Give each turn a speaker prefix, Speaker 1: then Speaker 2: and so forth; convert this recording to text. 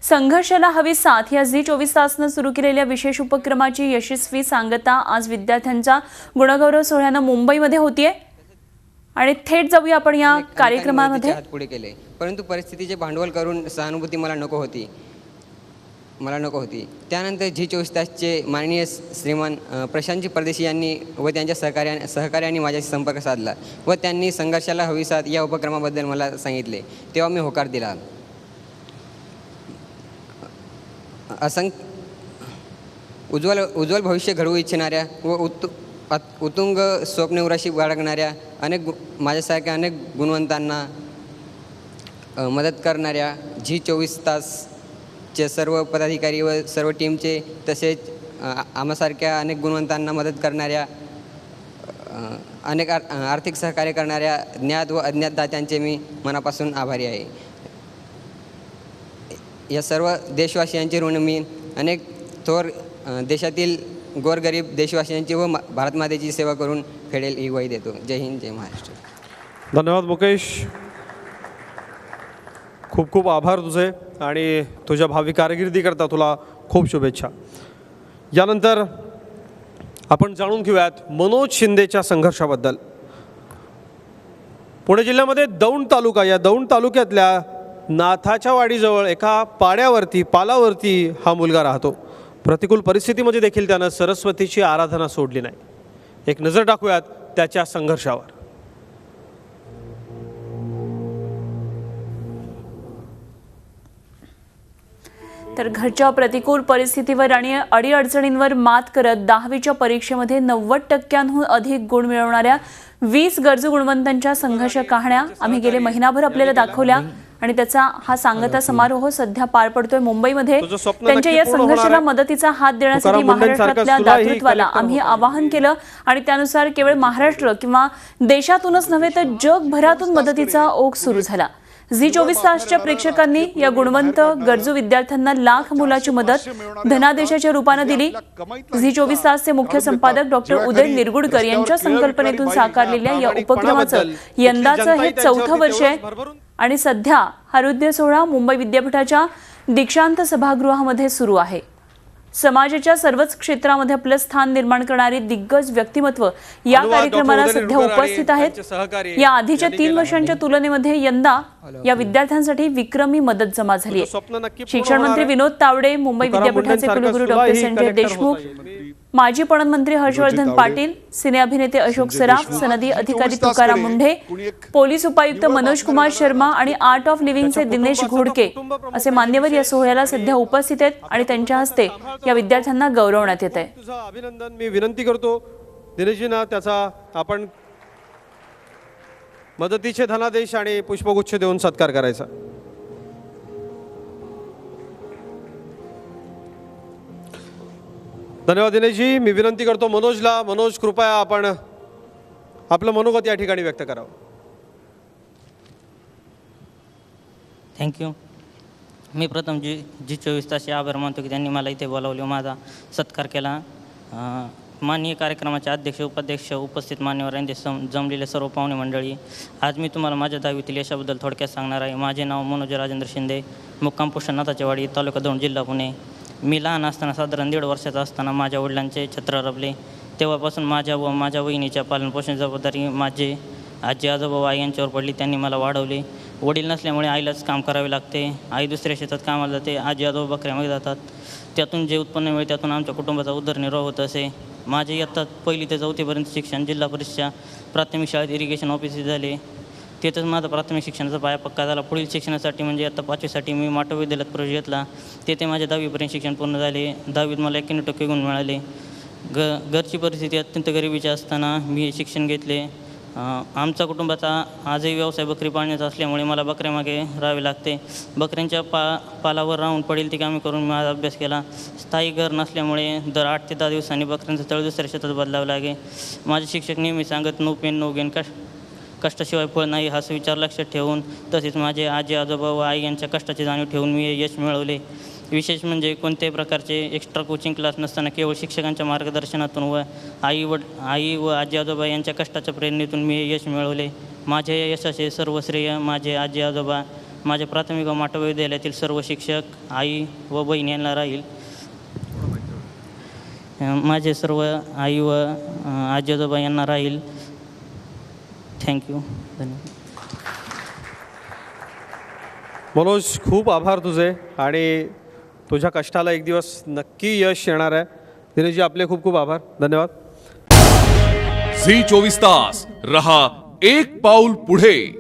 Speaker 1: संघर्षाला हवी साथ या झी 24 तासनं सुरू केलेल्या विशेष उपक्रमाची यशस्वी सांगता आज विद्यार्थ्यांच्या गुणगौरव सोहळ्यानं मुंबईमध्ये होतीये आणि थेट जाऊया आपण या कार्यक्रमामध्ये।
Speaker 2: हात पुढे केले, परंतु परिस्थितीचे भांडवल करून सहानुभूती मला नको होती। त्यानंतर झी 24 तासचे माननीय श्रीमान प्रशांतजी परदेशी यांनी व त्यांच्या सहकार्याने माझ्याशी संपर्क साधला व त्यांनी संघर्षाला हवी साथ या उपक्रमाबद्दल मला सांगितले, तेव्हा मी होकार दिला। उज्ज्वल भविष्य घडवू इच्छिणाऱ्या व उत्तुंग स्वप्नउराशी बाळगणाऱ्या माझ्यासारख्या अनेक गुणवंतांना मदत करणाऱ्या झी 24 तासचे सर्व पदाधिकारी व सर्व टीमचे, तसेच आम्हासारख्या अनेक गुणवंतांना मदत करणाऱ्या अनेक आर्थिक सहकार्य करणाऱ्या ज्ञात व अज्ञात दात्यांचे मी मनापासून आभारी आहे। या सर्व देशवासियांचे ऋण मी अनेक थोर देशातील गोरगरीब देशवासियांची व भारत मातेची सेवा करून फेडेल ही ग्वाही देतो। जय हिंद, जय महाराष्ट्र।
Speaker 3: धन्यवाद मुकेश, खूप खूप आभार तुझे आणि तुझ्या भावी कारकिर्दीकरता तुला खूप शुभेच्छा। यानंतर आपण जाणून घेऊयात मनोज शिंदेच्या संघर्षाबद्दल। पुणे जिल्ह्यामध्ये दौंड तालुका, या दौंड तालुक्यातल्या नाथाच्या वाडीजवळ एका पालावरती हा मुलगा राहतो। प्रतिकूल परिस्थितीमध्ये देखील त्यानं सरस्वतीची आराधना सोडली नाही। एक नजर टाकूयात त्याच्या संघर्षावर।
Speaker 1: तर घरच्या प्रतिकूल परिस्थितीवर आणि अडीअडचणींवर मात करत 10वीच्या परीक्षेमध्ये 90% अधिक गुण मिळवणाऱ्या 20 गरजू गुणवंतांच्या संघर्ष कहाण्या आम्ही गेले महिनाभर आपल्याला दाखवल्या आणि त्याचा हा सांगता समारोह सध्या पार पडतोय मुंबईमध्ये। त्यांच्या या संघर्षाला मदतीचा हात देण्यासाठी महाराष्ट्रातल्या दातृत्वाला आम्ही आवाहन केलं आणि त्यानुसार केवळ महाराष्ट्र किंवा देशातूनच नव्हे तर जगभरातून मदतीचा ओघ सुरू झाला। झी 24 तासच्या प्रेक्षकांनी या गुणवंत गरजू विद्यार्थ्यांना लाख मोलाची मदत धनादेशाच्या रूपाने दिली। झी 24 तासचे मुख्य संपादक डॉक्टर उदय निरगुडकर यांच्या संकल्पनेतून साकारलेल्या या उपक्रमाचं यंदाचं हे 4थं वर्ष आहे आणि सध्या हा हृदय सोहळा मुंबई विद्यापीठाच्या दीक्षांत सभागृहामध्ये सुरू आहे। समाजाच्या सर्वच क्षेत्रामध्ये आपलं स्थान निर्माण करणारी दिग्गज व्यक्तिमत्व या कार्यक्रमाला सध्या उपस्थित आहेत। या आधीच्या 3 वर्षांच्या तुलनेमध्ये यंदा या विद्यार्थ्यांसाठी विक्रमी मदत जमा झाली आहे। शिक्षण मंत्री विनोद तावडे, मुंबई विद्यापीठाचे कुलगुरू डॉक्टर संजय देशमुख, माजी पणन मंत्री हर्षवर्धन पाटील, सिने अभिनेते अशोक सराफ, सनदी अधिकारी तुकाराम मुंढे, पोलीस उपायुक्त मनोज कुमार शर्मा आणि आर्ट ऑफ लिव्हिंगचे दिनेश घोडके असे मान्यवर या सोहळ्याला सध्या उपस्थित आहेत आणि त्यांच्या हस्ते या विद्यार्थ्यांना गौरवण्यात येत आहे।
Speaker 3: तुझं अभिनंदन मी विनंती करतो दिनेशजींना त्याचा आपण मदतीचे धनादेश आणि पुष्पगुच्छ देऊन सत्कार करायचा। धन्यवाद दिनेशजी। मी विनंती करतो मनोजला, मनोज कृपया आपण आपलं मनोगत या ठिकाणी व्यक्त करावं।
Speaker 4: थँक्यू। मी प्रथम झी 24 तासचे आभार मानतो की त्यांनी मला इथे बोलावले, माझा सत्कार केला। माननीय कार्यक्रमाचे अध्यक्ष, उपाध्यक्ष, उपस्थित मान्यवरांचे जमलेले सर्व पाहुणे मंडळी, आज मी तुम्हाला माझ्या 10वीतील यशाबद्दल थोडक्यात सांगणार आहे। माझे नाव मनोज राजेंद्र शिंदे, मुक्काम पोस्ट नाथाच्या वाडी, तालुका दौंड, जिल्हा पुणे। मी लहान असताना, साधारण 1.5 वर्षाचा असताना माझ्या वडिलांचे छत्र रबले। तेव्हापासून माझ्या व माझ्या वहिनीच्या पालनपोषण जबाबदारी माझे आजी आजोबा व आई यांच्यावर पडली। त्यांनी मला वाढवले। वडील नसल्यामुळे आईलाच काम करावे लागते। आई दुसऱ्या शेतात कामाला जाते, आजी आजोबा बकऱ्यामागे जातात। त्यातून जे उत्पन्न मिळते त्यातून आमच्या कुटुंबाचा उदरनिर्वाह होत असे। माझे इयत्ता 1ली ते 4थीपर्यंत शिक्षण जिल्हा परिषदच्या प्राथमिक शाळेत इरिगेशन ऑफिसर झाले। तिथंच माझा प्राथमिक शिक्षणाचा पाया पक्का झाला। पुढील शिक्षणासाठी म्हणजे इयत्ता 5वीसाठी मी माटो विद्यालयात प्रवेश घेतला। तेथे माझे 10वीपर्यंत शिक्षण पूर्ण झाले। 10वीत मला 91% गुण मिळाले। घरची परिस्थिती अत्यंत गरिबीची असताना मी हे शिक्षण घेतले। आमचा कुटुंबाचा आजही व्यवसाय बकरी पाळण्याचा असल्यामुळे मला बकऱ्यामागे राहावे लागते। बकऱ्यांच्या पालावर राहून पडेल ती कामे करून माझा अभ्यास केला। स्थायी घर नसल्यामुळे दर 8 ते 10 दिवसांनी बकऱ्यांचं तळ दुसऱ्या शेतात बदलावं लागे। माझे शिक्षक नेहमी सांगत नो पेन नो गेन, कष्टाशिवाय फळ नाही हा विचार लक्षात ठेवून, तसेच माझे आजी आजोबा व आई यांच्या कष्टाची जाणीव ठेवून मी यश मिळवले। विशेष म्हणजे कोणत्याही प्रकारचे एक्स्ट्रा कोचिंग क्लास नसताना केवळ शिक्षकांच्या मार्गदर्शनातून व आई व आजी आजोबा यांच्या कष्टाच्या प्रेरणेतून मी यश मिळवले। माझ्या या यशाचे सर्व श्रेय माझे आजी आजोबा माझ्या प्राथमिक व माटोबा विद्यालयातील सर्व शिक्षक, आई व बहीण यांना राहील. माझे सर्व आई व आजी आजोबा यांना राहील. थँक्यू. धन्यवाद.
Speaker 3: मनोज, खूप आभार तुझे आणि तुझ्या कष्टाला एक दिवस नक्की यश येणार आहे. दिनेशजी, आपले खूप खूप आभार. धन्यवाद.
Speaker 5: झी 24 तास रहा एक पाऊल पुढे.